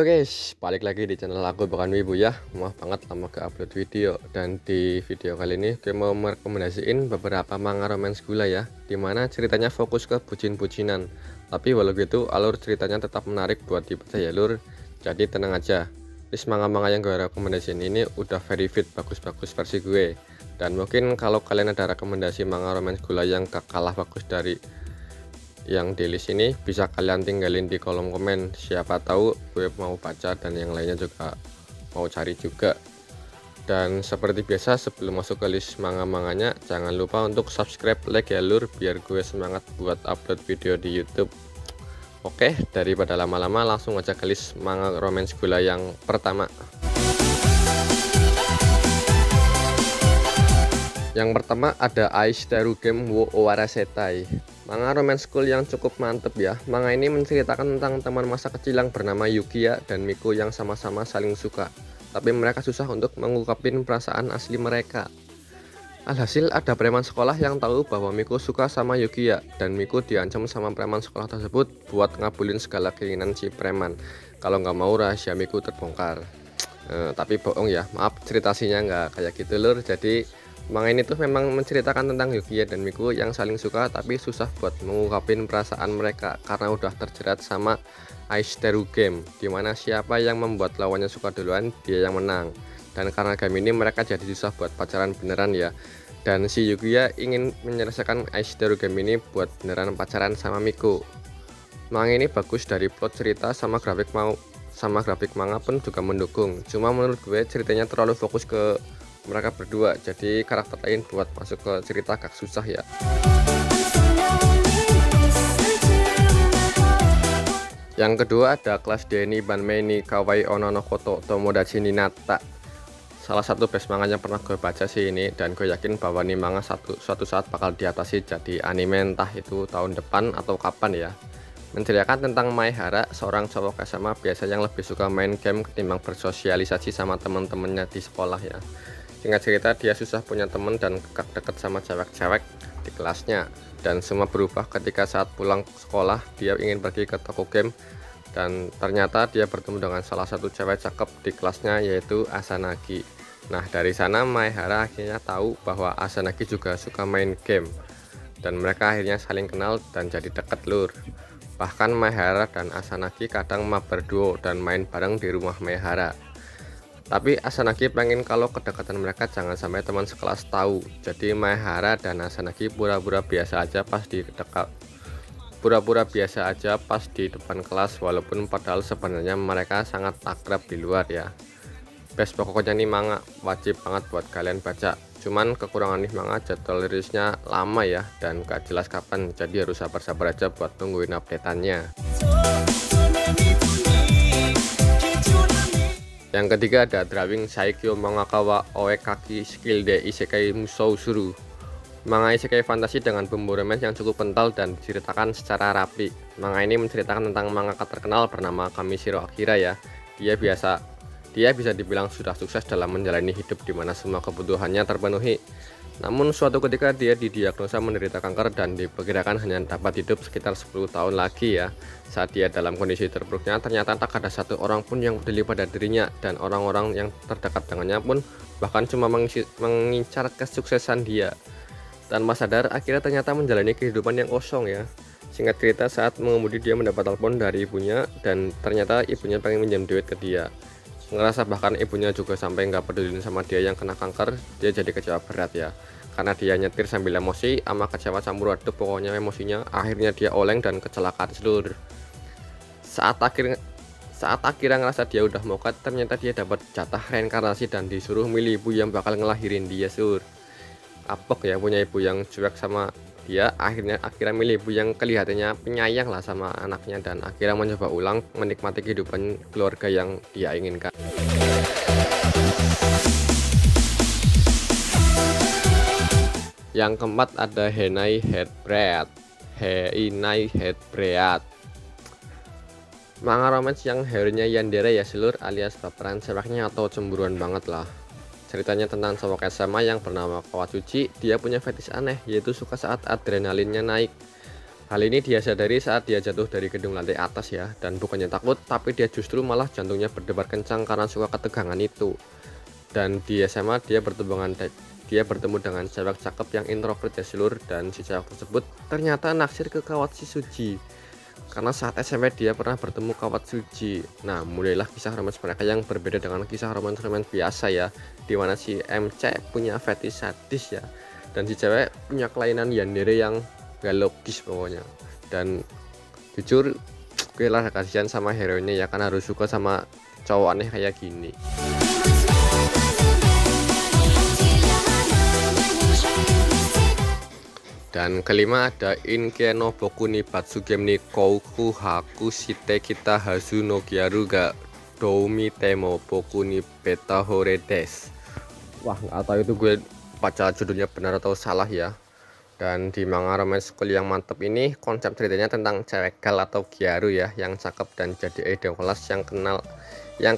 Halo guys, balik lagi di channel aku Bukan Wibu ya. Maaf banget lama ke upload video. Dan di video kali ini gue mau merekomendasiin beberapa manga romance gula ya, dimana ceritanya fokus ke bucin-bucinan. Tapi walau gitu alur ceritanya tetap menarik buat dibaca ya lur. Jadi tenang aja, list manga-manga yang gue rekomendasiin ini udah very fit, bagus-bagus versi gue. Dan mungkin kalau kalian ada rekomendasi manga romance gula yang gak kalah bagus dari yang di list ini, bisa kalian tinggalin di kolom komen, siapa tahu gue mau baca dan yang lainnya juga mau cari juga. Dan seperti biasa sebelum masuk ke list manga-manganya, jangan lupa untuk subscribe, like ya lur, biar gue semangat buat upload video di YouTube. Oke, daripada lama-lama langsung aja ke list manga romance gula yang pertama. Yang pertama ada Aishiteru Game wo Owarasetai. Manga romance school yang cukup mantep ya. Manga ini menceritakan tentang teman masa kecil yang bernama Yukiya dan Miku yang sama-sama saling suka, tapi mereka susah untuk mengungkapin perasaan asli mereka. Alhasil ada preman sekolah yang tahu bahwa Miku suka sama Yukiya, dan Miku diancam sama preman sekolah tersebut buat ngabulin segala keinginan si preman. Kalau nggak mau rahasia Miku terbongkar. Tapi bohong ya, maaf cerita aslinya nggak kayak gitu lur. Jadi manga ini tuh memang menceritakan tentang Yukiya dan Miku yang saling suka tapi susah buat mengungkapin perasaan mereka karena udah terjerat sama Aishiteru Game, dimana siapa yang membuat lawannya suka duluan dia yang menang. Dan karena game ini mereka jadi susah buat pacaran beneran ya. Dan si Yukiya ingin menyelesaikan Aishiteru Game ini buat beneran pacaran sama Miku. Manga ini bagus dari plot cerita sama grafik manga pun juga mendukung. Cuma menurut gue ceritanya terlalu fokus ke mereka berdua, jadi karakter lain buat masuk ke cerita agak susah ya. Yang kedua ada Class Deni Banmei ni Kawaii Ono no Koto Tomodachi ni Natta. Salah satu best manga yang pernah gue baca sih ini, dan gue yakin bahwa ini manga suatu saat bakal diatasi jadi anime, entah itu tahun depan atau kapan ya. Menceritakan tentang Maehara, seorang cowok SMA biasa yang lebih suka main game ketimbang bersosialisasi sama teman-temannya di sekolah ya. Singkat cerita, dia susah punya teman dan dekat sama cewek-cewek di kelasnya. Dan semua berubah ketika saat pulang sekolah, dia ingin pergi ke toko game. Dan ternyata dia bertemu dengan salah satu cewek cakep di kelasnya, yaitu Asanagi. Nah, dari sana Maehara akhirnya tahu bahwa Asanagi juga suka main game. Dan mereka akhirnya saling kenal dan jadi deket lur. Bahkan Maehara dan Asanagi kadang mabar duo dan main bareng di rumah Maehara. Tapi Asanagi pengen kalau kedekatan mereka jangan sampai teman sekelas tahu. Jadi Maehara dan Asanagi pura-pura biasa aja pas di depan kelas, walaupun padahal sebenarnya mereka sangat akrab di luar ya. Best pokoknya nih manga wajib banget buat kalian baca. Cuman kekurangan nih manga jadwal rilisnya lama ya, dan gak jelas kapan, jadi harus sabar-sabar aja buat tungguin updateannya. Yang ketiga ada Drawing Saikyo Mangakawa Oekaki Skill de Isekai Musou Suru. Manga isekai fantasi dengan bumbu romance yang cukup kental dan diceritakan secara rapi. Manga ini menceritakan tentang mangaka terkenal bernama Kamishiro Akira ya. Dia bisa dibilang sudah sukses dalam menjalani hidup di mana semua kebutuhannya terpenuhi. Namun suatu ketika dia didiagnosa menderita kanker dan diperkirakan hanya dapat hidup sekitar 10 tahun lagi ya. Saat dia dalam kondisi terburuknya, ternyata tak ada satu orang pun yang peduli pada dirinya, dan orang-orang yang terdekat dengannya pun bahkan cuma mengincar kesuksesan dia. Tanpa sadar, akhirnya ternyata menjalani kehidupan yang kosong ya. Singkat cerita, saat mengemudi dia mendapat telepon dari ibunya, dan ternyata ibunya pengen minjem duit ke dia. Ngerasa bahkan ibunya juga sampai nggak peduli sama dia yang kena kanker, dia jadi kecewa berat ya. Karena dia nyetir sambil emosi, sama kecewa campur aduk pokoknya emosinya, akhirnya dia oleng dan kecelakaan seluruh. Saat akhirnya ngerasa dia udah mokat, ternyata dia dapat jatah reinkarnasi dan disuruh milih ibu yang bakal ngelahirin dia sur. Kapok ya punya ibu yang cuek sama dia, akhirnya milih ibu yang kelihatannya penyayang lah sama anaknya, dan akhirnya mencoba ulang menikmati kehidupan keluarga yang dia inginkan. Yang keempat ada Henai Headbread. Manga romance yang hero-nya yandere ya seluruh, alias baperan sewaknya atau cemburuan banget lah. Ceritanya tentang cowok SMA yang bernama Kawatsuchi. Dia punya fetish aneh, yaitu suka saat adrenalinnya naik. Hal ini dia sadari saat dia jatuh dari gedung lantai atas ya, dan bukannya takut, tapi dia justru malah jantungnya berdebar kencang karena suka ketegangan itu. Dan di SMA dia bertemu dengan cewek cakep yang introvert ya seluruh, dan si cewek tersebut ternyata naksir ke Kawat Suji. Karena saat SMP dia pernah bertemu Kawat Suji. Nah, mulailah kisah romans mereka yang berbeda dengan kisah romans biasa ya, dimana si MC punya fetish sadis ya, dan si cewek punya kelainan yandere yang gak logis pokoknya. Dan jujur gue lah kasihan sama heroinnya ya, kan harus suka sama cowok aneh kayak gini. Dan kelima ada Inke no Boku ni Batsugem ni Kouku Haku Shite Kita Hazu no Gyaru ga Doumi Temo Boku ni Beta Hore Des. Wah, nggak tahu itu gue baca judulnya benar atau salah ya. Dan di manga romance school yang mantep ini, konsep ceritanya tentang cewek gal atau gyaru ya, yang cakep dan jadi idol kelas yang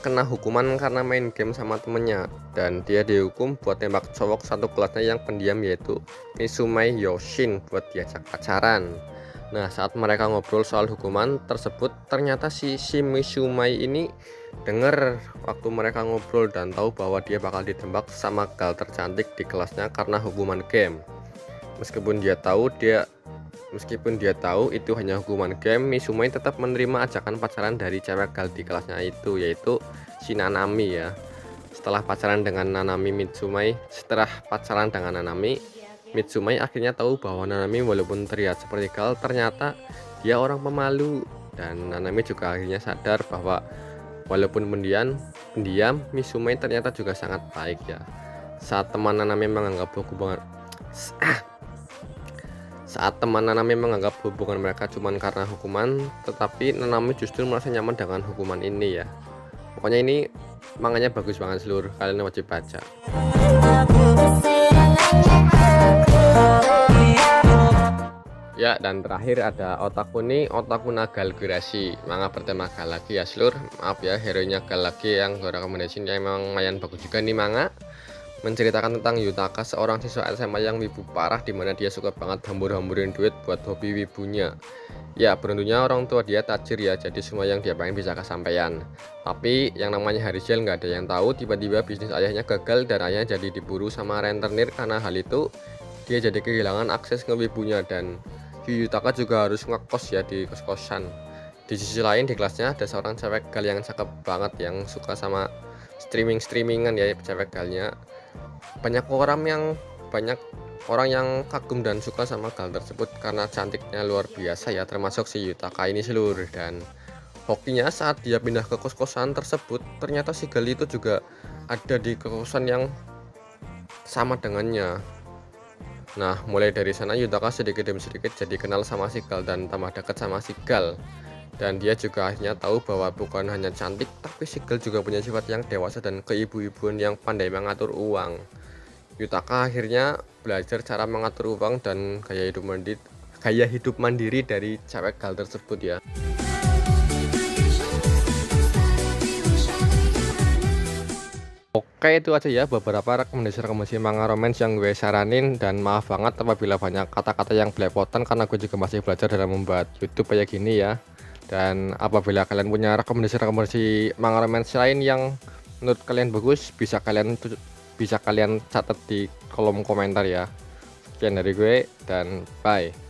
kena hukuman karena main game sama temennya. Dan dia dihukum buat tembak cowok satu kelasnya yang pendiam, yaitu Mizumai Yoshin, buat diajak pacaran. Nah, saat mereka ngobrol soal hukuman tersebut, ternyata si Mizumai ini denger waktu mereka ngobrol dan tahu bahwa dia bakal ditembak sama gal tercantik di kelasnya karena hukuman game. Meskipun dia tahu itu hanya hukuman game, Mizumai tetap menerima ajakan pacaran dari cewek gal di kelasnya itu, yaitu si Nanami ya. Setelah pacaran dengan Nanami, Mizumai akhirnya tahu bahwa Nanami walaupun terlihat seperti gal, ternyata dia orang pemalu. Dan Nanami juga akhirnya sadar bahwa walaupun pendiam, Mizumai ternyata juga sangat baik ya. Saat teman Nanami menganggap hubungan mereka cuma karena hukuman, tetapi Nanami justru merasa nyaman dengan hukuman ini ya. Pokoknya ini manganya bagus banget seluruh, kalian wajib baca. Ya, dan terakhir ada Otaku Nagal Gurashi, manga bertema gal lagi ya seluruh. Maaf ya, heronya gal lagi yang gue rekomendasiin ya, emang lumayan bagus juga nih manga. Menceritakan tentang Yutaka, seorang siswa SMA yang wibu parah, dimana dia suka banget hambur-hamburin duit buat hobi wibunya. Ya, beruntungnya orang tua dia tajir ya, jadi semua yang dia pengen bisa kesampaian. Tapi yang namanya Harisel nggak ada yang tahu, tiba-tiba bisnis ayahnya gagal dan ayahnya jadi diburu sama rentenir. Karena hal itu dia jadi kehilangan akses ke wibunya, dan Yutaka juga harus ngekos ya di kos-kosan. Di sisi lain di kelasnya ada seorang cewek gal yang cakep banget, yang suka sama streamingan ya cewek galnya. Banyak orang yang kagum dan suka sama gal tersebut karena cantiknya luar biasa ya, termasuk si Yutaka ini seluruh. Dan hokinya saat dia pindah ke kos-kosan tersebut, ternyata si gal itu juga ada di kosan yang sama dengannya. Nah, mulai dari sana Yutaka sedikit demi sedikit jadi kenal sama si gal dan tambah dekat sama si gal. Dan dia juga akhirnya tahu bahwa bukan hanya cantik, tapi si gal juga punya sifat yang dewasa dan keibu-ibuan yang pandai mengatur uang. Yutaka akhirnya belajar cara mengatur uang dan gaya hidup mandiri dari cewek gal tersebut ya. Oke, itu aja ya beberapa rekomendasi manga romance yang gue saranin, dan maaf banget apabila banyak kata-kata yang belepotan karena gue juga masih belajar dalam membuat YouTube kayak gini ya. Dan apabila kalian punya rekomendasi manga romance lain yang menurut kalian bagus, bisa kalian catat di kolom komentar ya. Sekian dari gue dan bye.